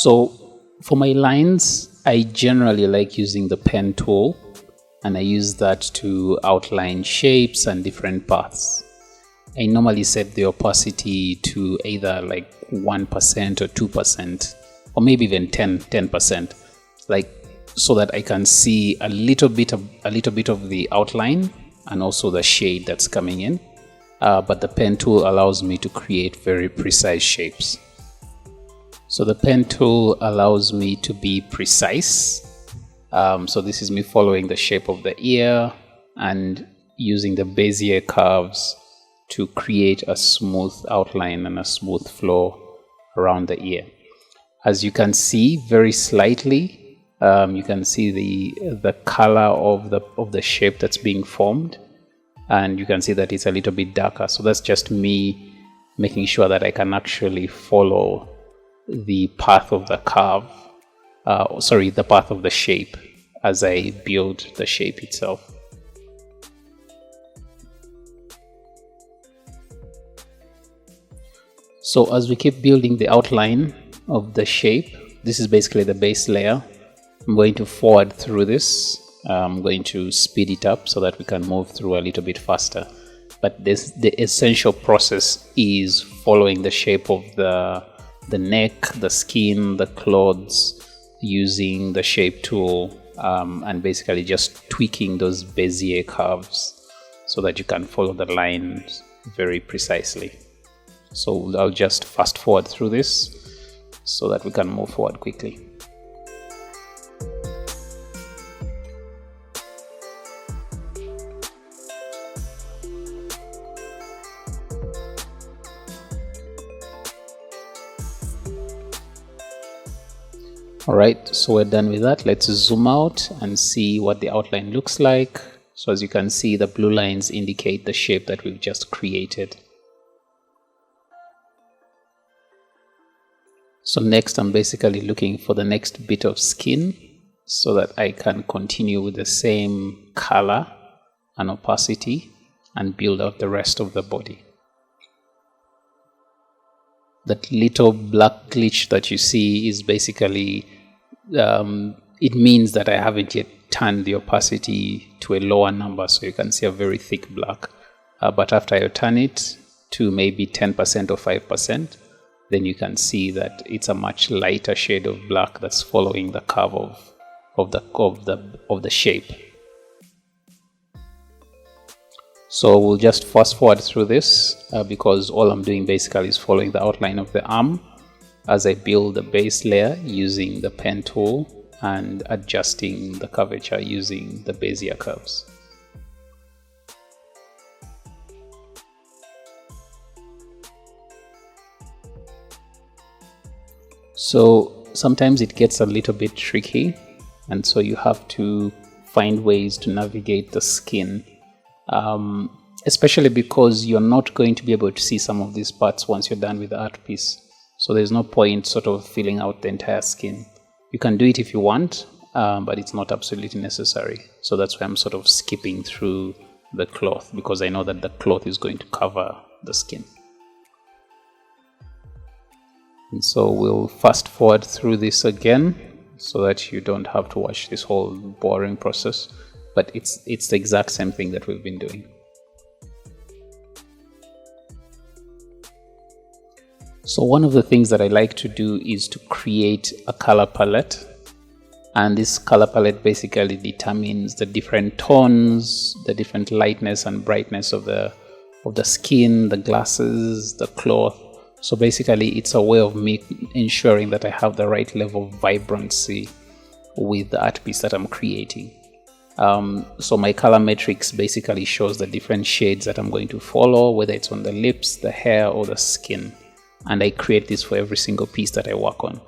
So for my lines, I generally like using the pen tool, and I use that to outline shapes and different paths. I normally set the opacity to either like 1% or 2%, or maybe even 10%, like so that I can see a little bit of the outline and also the shade that's coming in. But the pen tool allows me to create very precise shapes. So the pen tool allows me to be precise. So this is me following the shape of the ear and using the Bezier curves to create a smooth outline and a smooth flow around the ear. As you can see, very slightly, you can see the color of the shape that's being formed, and you can see that it's a little bit darker. So that's just me making sure that I can actually follow the path of the curve, the path of the shape as I build the shape itself. So as we keep building the outline of the shape, this is basically the base layer. I'm going to forward through this. I'm going to speed it up so that we can move through a little bit faster. But the essential process is following the shape of the neck, the skin, the clothes, using the shape tool, and basically just tweaking those Bezier curves so that you can follow the lines very precisely. So I'll just fast forward through this so that we can move forward quickly. Alright, so we're done with that. Let's zoom out and see what the outline looks like. So as you can see, the blue lines indicate the shape that we've just created. So next, I'm basically looking for the next bit of skin so that I can continue with the same color and opacity and build out the rest of the body. That little black glitch that you see is basically, it means that I haven't yet turned the opacity to a lower number, so you can see a very thick black. But after I turn it to maybe 10% or 5%, then you can see that it's a much lighter shade of black that's following the curve of the shape. So we'll just fast forward through this because all I'm doing basically is following the outline of the arm as I build the base layer using the pen tool and adjusting the curvature using the Bezier curves. So sometimes it gets a little bit tricky, and so you have to find ways to navigate the skin. Especially because you're not going to be able to see some of these parts once you're done with the art piece. So there's no point sort of filling out the entire skin. You can do it if you want, but it's not absolutely necessary. So that's why I'm sort of skipping through the cloth, because I know that the cloth is going to cover the skin. And so we'll fast forward through this again so that you don't have to watch this whole boring process. But it's the exact same thing that we've been doing. So one of the things that I like to do is to create a color palette, and this color palette basically determines the different tones, the different lightness and brightness of the skin, the glasses, the cloth. So basically it's a way of me ensuring that I have the right level of vibrancy with the art piece that I'm creating. So my color matrix basically shows the different shades that I'm going to follow, whether it's on the lips, the hair, or the skin. And I create this for every single piece that I work on.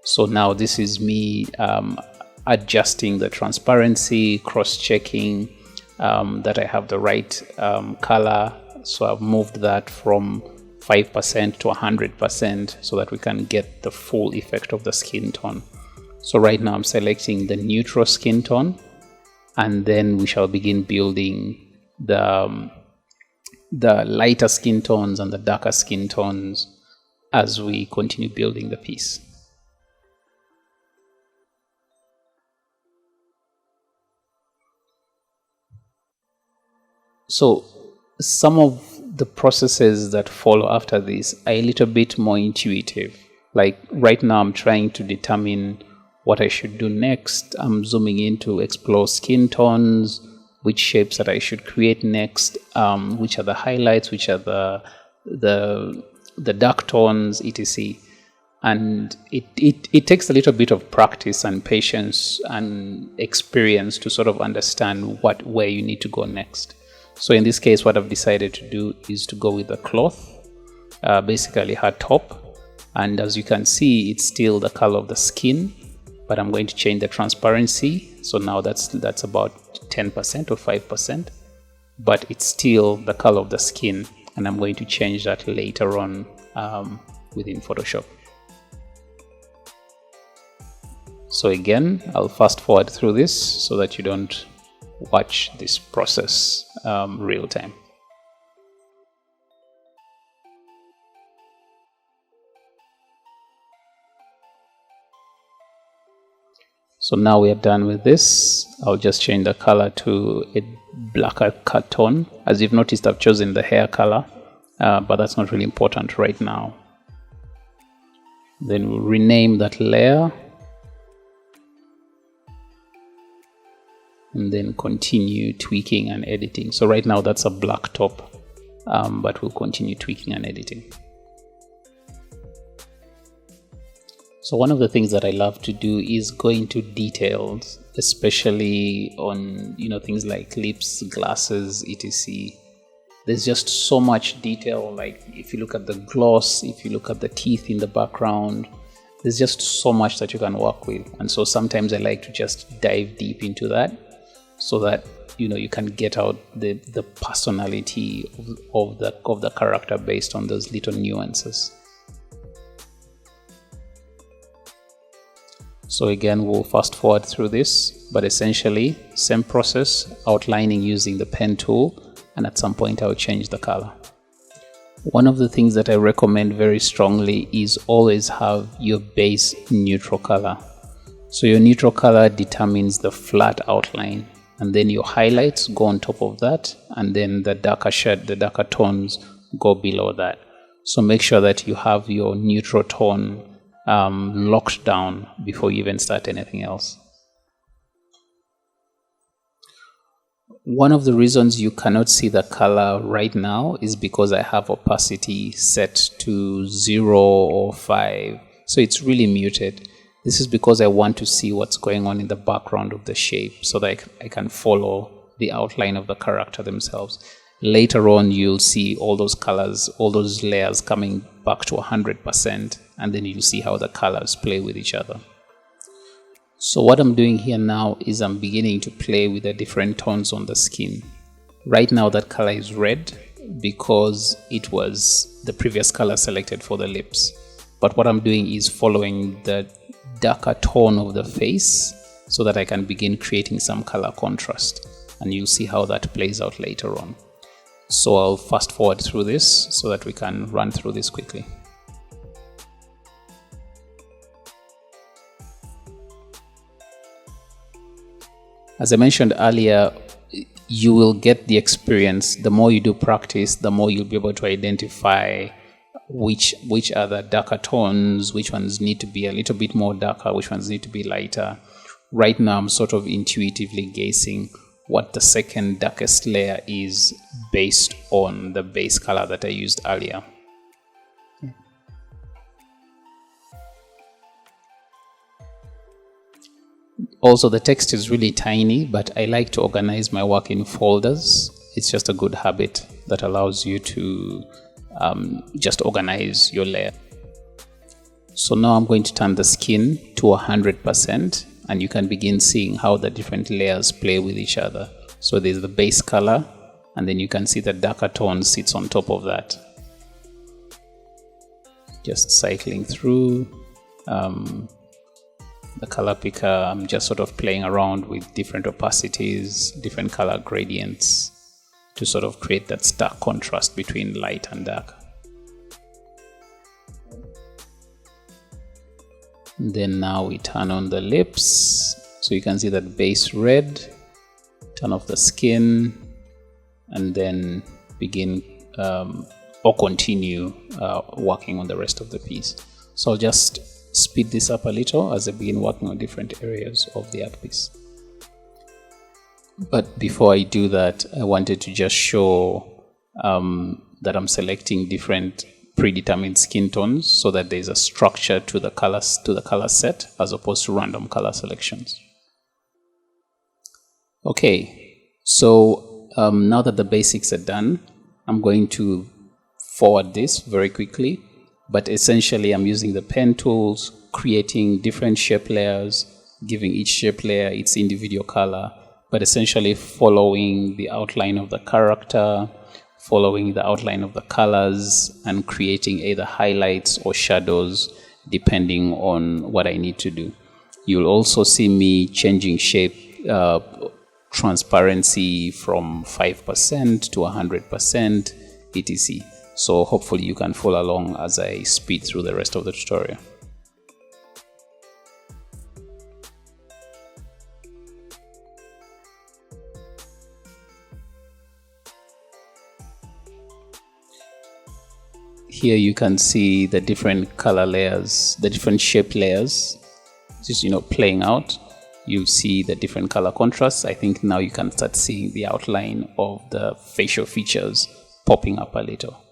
So now this is me adjusting the transparency, cross-checking that I have the right color. So I've moved that from 5% to 100% so that we can get the full effect of the skin tone. So right now I'm selecting the neutral skin tone, and then we shall begin building the lighter skin tones and the darker skin tones as we continue building the piece. So some of the processes that follow after this are a little bit more intuitive. Like right now, I'm trying to determine what I should do next. I'm zooming in to explore skin tones, which shapes that I should create next, which are the highlights, which are the dark tones, etc. And it takes a little bit of practice and patience and experience to sort of understand where you need to go next. So in this case, what I've decided to do is to go with the cloth, basically her top. And as you can see, it's still the color of the skin, but I'm going to change the transparency. So now that's about 10% or 5%, but it's still the color of the skin. And I'm going to change that later on within Photoshop. So again, I'll fast forward through this so that you don't watch this process real time. So now we are done with this. I'll just change the color to a blacker cut tone. As you've noticed, I've chosen the hair color, but that's not really important right now. Then we'll rename that layer. And then continue tweaking and editing. So right now that's a black top, but we'll continue tweaking and editing. So one of the things that I love to do is go into details, especially on things like lips, glasses, etc. There's just so much detail. Like if you look at the gloss, if you look at the teeth in the background, there's just so much that you can work with. And so sometimes I like to just dive deep into that, so that you can get out the personality of the character based on those little nuances. So again, we'll fast forward through this, but essentially same process, outlining using the pen tool, and at some point I'll change the color. One of the things that I recommend very strongly is always have your base neutral color. So your neutral color determines the flat outline, and then your highlights go on top of that, and then the darker shade, the darker tones go below that. So make sure that you have your neutral tone locked down before you even start anything else. One of the reasons you cannot see the color right now is because I have opacity set to 0 or 5. So it's really muted. This is because I want to see what's going on in the background of the shape so that I can follow the outline of the character themselves. Later on, you'll see all those colors, all those layers coming back to 100%, and then you'll see how the colors play with each other. So what I'm doing here now is I'm beginning to play with the different tones on the skin. Right now that color is red because it was the previous color selected for the lips. But what I'm doing is following the darker tone of the face so that I can begin creating some color contrast. And you'll see how that plays out later on. So I'll fast forward through this so that we can run through this quickly. As I mentioned earlier, you will get the experience. The more you do practice, the more you'll be able to identify which are the darker tones, which ones need to be a little bit more darker, which ones need to be lighter. Right now, I'm sort of intuitively guessing what the second darkest layer is based on the base color that I used earlier. Also, the text is really tiny, but I like to organize my work in folders. It's just a good habit that allows you to just organize your layer. So now I'm going to turn the skin to 100%, and you can begin seeing how the different layers play with each other. So there's the base color, and then you can see the darker tone sits on top of that. Just cycling through the color picker, I'm just sort of playing around with different opacities, different color gradients to sort of create that stark contrast between light and dark. Then now we turn on the lips, so you can see that base red, turn off the skin, and then begin or continue working on the rest of the piece. So I'll just speed this up a little as I begin working on different areas of the art piece. But before I do that, I wanted to just show that I'm selecting different predetermined skin tones so that there's a structure to the colors, to the color set, as opposed to random color selections. Okay, so now that the basics are done, I'm going to forward this very quickly, but essentially I'm using the pen tools, creating different shape layers, giving each shape layer its individual color, but essentially following the outline of the character, following the outline of the colors, and creating either highlights or shadows depending on what I need to do. You'll also see me changing shape transparency from 5% to 100%, etc. So hopefully you can follow along as I speed through the rest of the tutorial. Here you can see the different color layers, the different shape layers, just playing out. You see the different color contrasts. I think now you can start seeing the outline of the facial features popping up a little.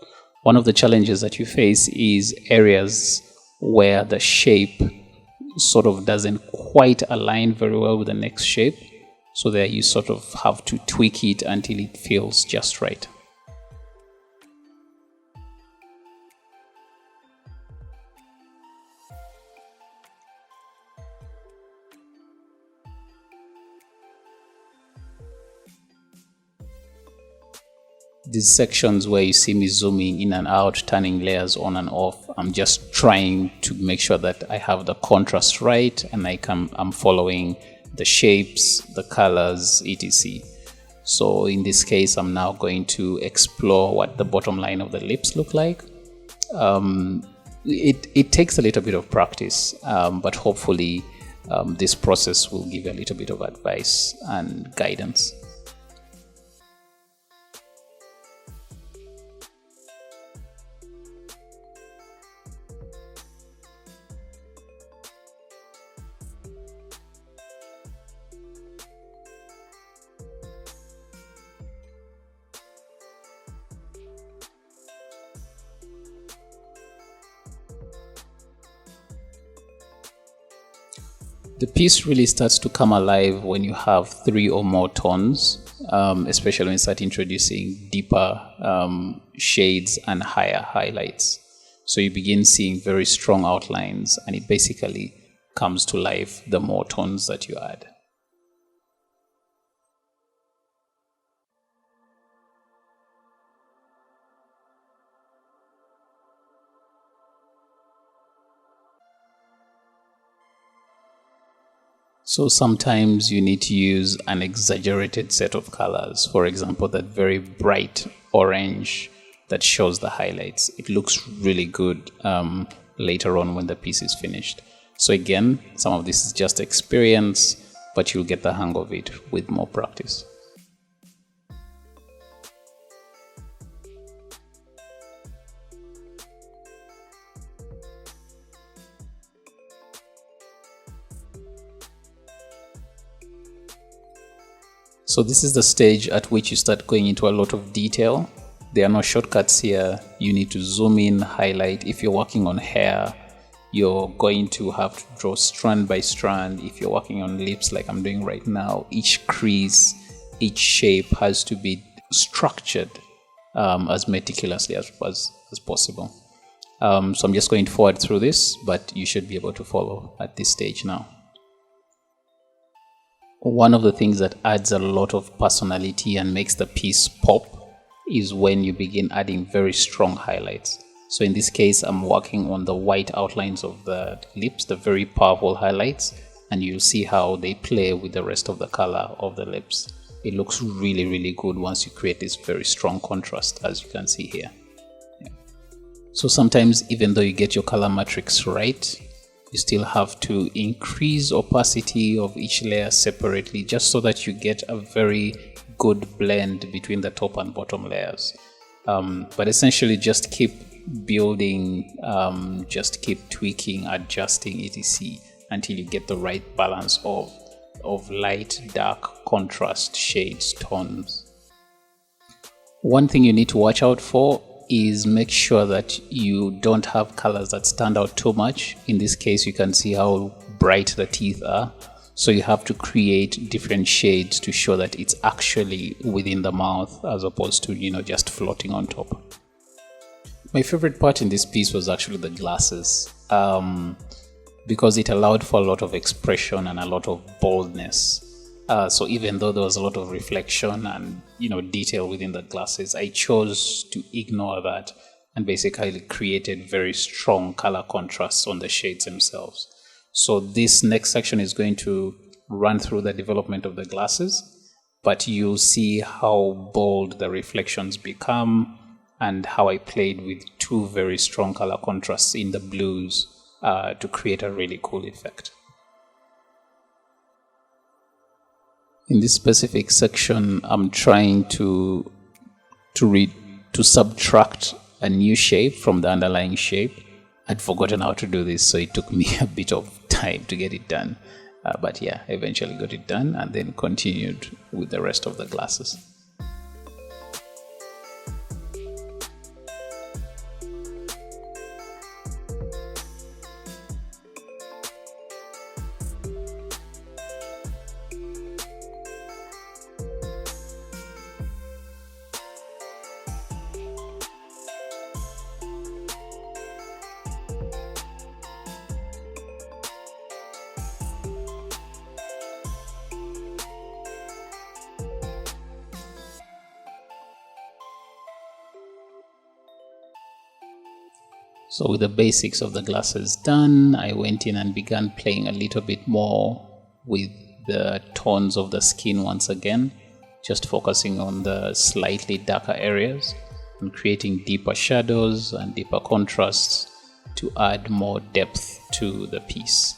One of the challenges that you face is areas where the shape sort of doesn't quite align very well with the next shape. So there you sort of have to tweak it until it feels just right. These sections where you see me zooming in and out, turning layers on and off, I'm just trying to make sure that I have the contrast right and I'm following the shapes, the colors, etc. So in this case, I'm now going to explore what the bottom line of the lips look like. It takes a little bit of practice, but hopefully this process will give you a little bit of advice and guidance. The piece really starts to come alive when you have 3 or more tones, especially when you start introducing deeper shades and higher highlights. So you begin seeing very strong outlines, and it basically comes to life the more tones that you add. So sometimes you need to use an exaggerated set of colors. For example, that very bright orange that shows the highlights. It looks really good later on when the piece is finished. So again, some of this is just experience, but you'll get the hang of it with more practice. So this is the stage at which you start going into a lot of detail. There are no shortcuts here. You need to zoom in, highlight. If you're working on hair, you're going to have to draw strand by strand. If you're working on lips like I'm doing right now, each crease, each shape has to be structured as meticulously as possible. So I'm just going to forward through this, but you should be able to follow at this stage now. One of the things that adds a lot of personality and makes the piece pop is when you begin adding very strong highlights. So in this case, I'm working on the white outlines of the lips, the very powerful highlights, and you'll see how they play with the rest of the color of the lips. It looks really, really good once you create this very strong contrast, as you can see here. Yeah. So sometimes, even though you get your color matrix right, you still have to increase opacity of each layer separately, just so that you get a very good blend between the top and bottom layers. But essentially just keep building, just keep tweaking, adjusting, etc. until you get the right balance of light, dark, contrast, shades, tones. One thing you need to watch out for is make sure that you don't have colors that stand out too much. In this case, you can see how bright the teeth are. So you have to create different shades to show that it's actually within the mouth as opposed to, just floating on top. My favorite part in this piece was actually the glasses, because it allowed for a lot of expression and a lot of boldness. So even though there was a lot of reflection and detail within the glasses, I chose to ignore that and basically created very strong color contrasts on the shades themselves. So this next section is going to run through the development of the glasses, but you'll see how bold the reflections become and how I played with two very strong color contrasts in the blues to create a really cool effect. In this specific section, I'm trying to subtract a new shape from the underlying shape. I'd forgotten how to do this, so it took me a bit of time to get it done. But yeah, I eventually got it done and then continued with the rest of the glasses. So with the basics of the glasses done, I went in and began playing a little bit more with the tones of the skin once again, just focusing on the slightly darker areas and creating deeper shadows and deeper contrasts to add more depth to the piece.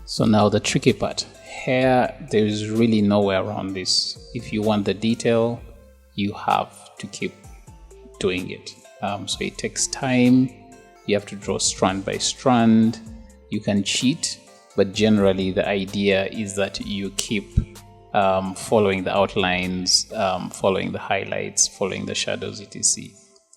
So now the tricky part. Here, there is really no way around this. If you want the detail, you have to keep doing it. So it takes time. You have to draw strand by strand. You can cheat, but generally the idea is that you keep following the outlines, following the highlights, following the shadows, etc.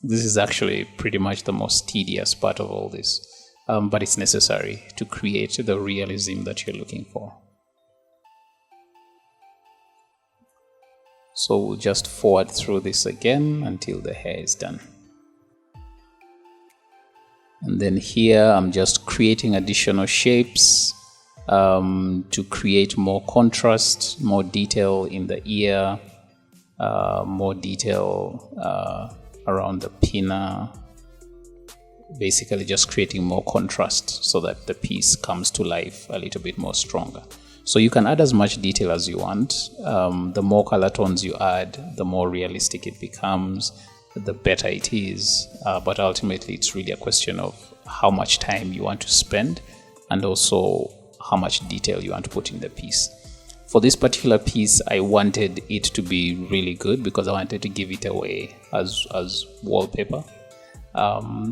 This is actually pretty much the most tedious part of all this. But it's necessary to create the realism that you're looking for. So we'll just forward through this again until the hair is done. And then here I'm just creating additional shapes to create more contrast, more detail in the ear, more detail around the pinna. Basically just creating more contrast so that the piece comes to life a little bit more stronger. So you can add as much detail as you want. The more color tones you add, the more realistic it becomes, the better it is. But ultimately it's really a question of how much time you want to spend and also how much detail you want to put in the piece. For this particular piece, I wanted it to be really good because I wanted to give it away as wallpaper.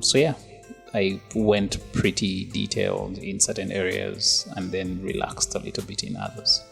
So yeah, I went pretty detailed in certain areas and then relaxed a little bit in others.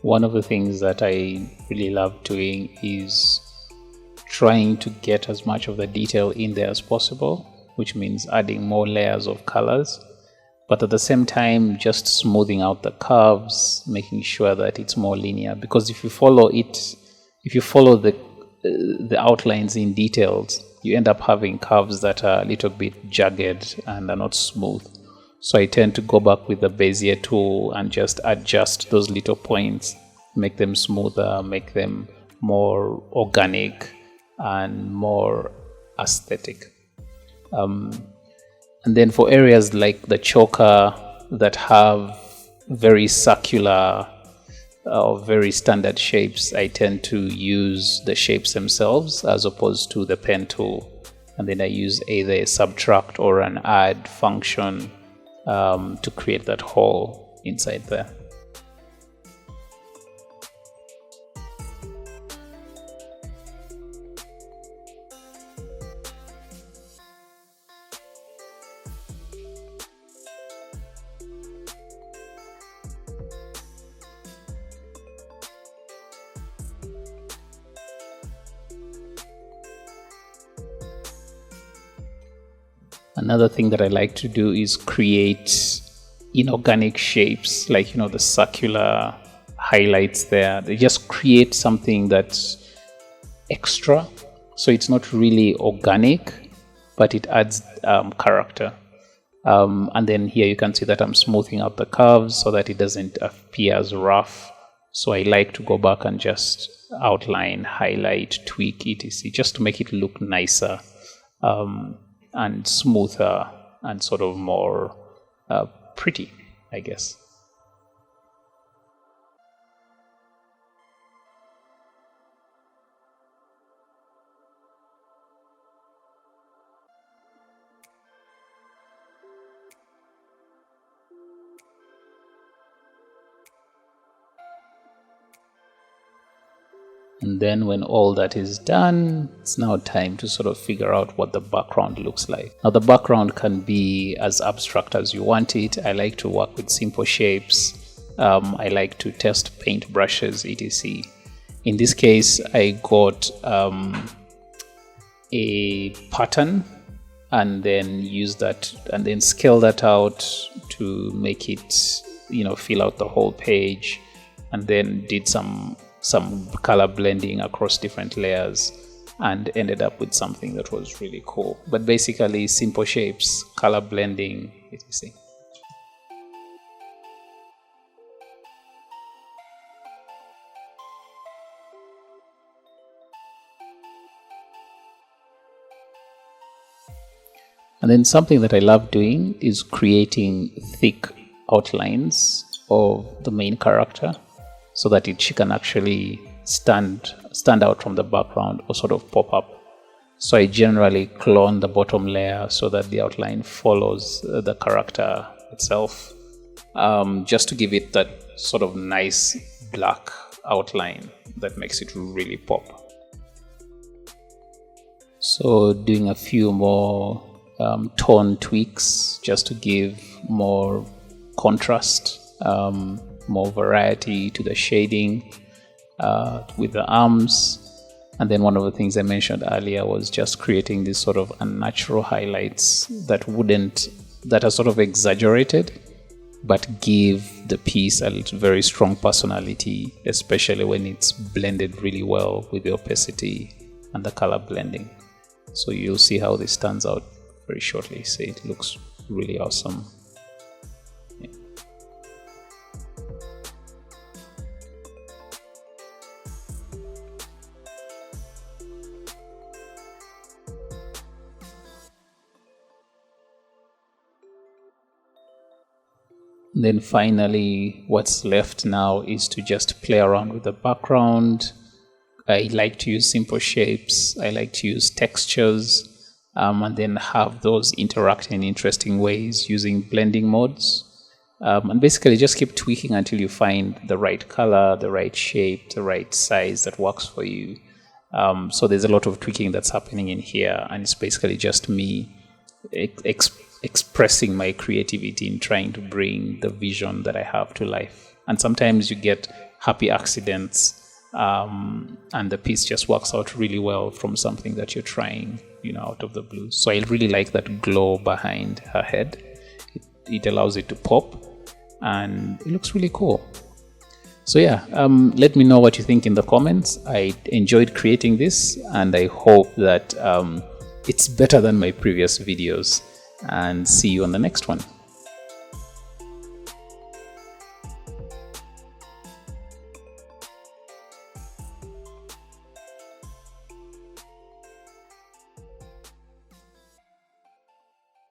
One of the things that I really love doing is trying to get as much of the detail in there as possible, which means adding more layers of colors, but at the same time just smoothing out the curves, making sure that it's more linear. Because if you follow the outlines in details, you end up having curves that are a little bit jagged and are not smooth. So I tend to go back with the Bezier tool and just adjust those little points, make them smoother, make them more organic and more aesthetic. And then for areas like the choker that have very circular or very standard shapes, I tend to use the shapes themselves as opposed to the pen tool. And then I use either a subtract or an add function to create that hole inside there. Another thing that I like to do is create inorganic shapes, like, the circular highlights there. They just create something that's extra. So it's not really organic, but it adds character. And then here you can see that I'm smoothing out the curves so that it doesn't appear as rough. So I like to go back and just outline, highlight, tweak, etc., just to make it look nicer. And smoother and sort of more pretty, I guess. And then when all that is done, it's now time to sort of figure out what the background looks like. Now the background can be as abstract as you want it. I like to work with simple shapes. I like to test paint brushes, etc. In this case, I got a pattern and then use that and then scale that out to make it, fill out the whole page, and then did some color blending across different layers and ended up with something that was really cool. But basically simple shapes, color blending, etc. And then something that I love doing is creating thick outlines of the main character so that she can actually stand out from the background or sort of pop up. So I generally clone the bottom layer so that the outline follows the character itself, just to give it that sort of nice black outline that makes it really pop. So doing a few more tone tweaks just to give more contrast, more variety to the shading with the arms. And then one of the things I mentioned earlier was just creating these sort of unnatural highlights that are sort of exaggerated but give the piece a very strong personality, especially when it's blended really well with the opacity and the color blending. So you'll see how this turns out very shortly. So it looks really awesome. Yeah. Then finally, what's left now is to just play around with the background. I like to use simple shapes. I like to use textures. And then have those interact in interesting ways using blending modes. And basically just keep tweaking until you find the right color, the right shape, the right size that works for you. So there's a lot of tweaking that's happening in here, and it's basically just me expressing my creativity in trying to bring the vision that I have to life. And sometimes you get happy accidents, and the piece just works out really well from something that you're trying, out of the blue. So I really like that glow behind her head. It allows it to pop, and it looks really cool. So yeah, let me know what you think in the comments. I enjoyed creating this, and I hope that it's better than my previous videos, and see you on the next one.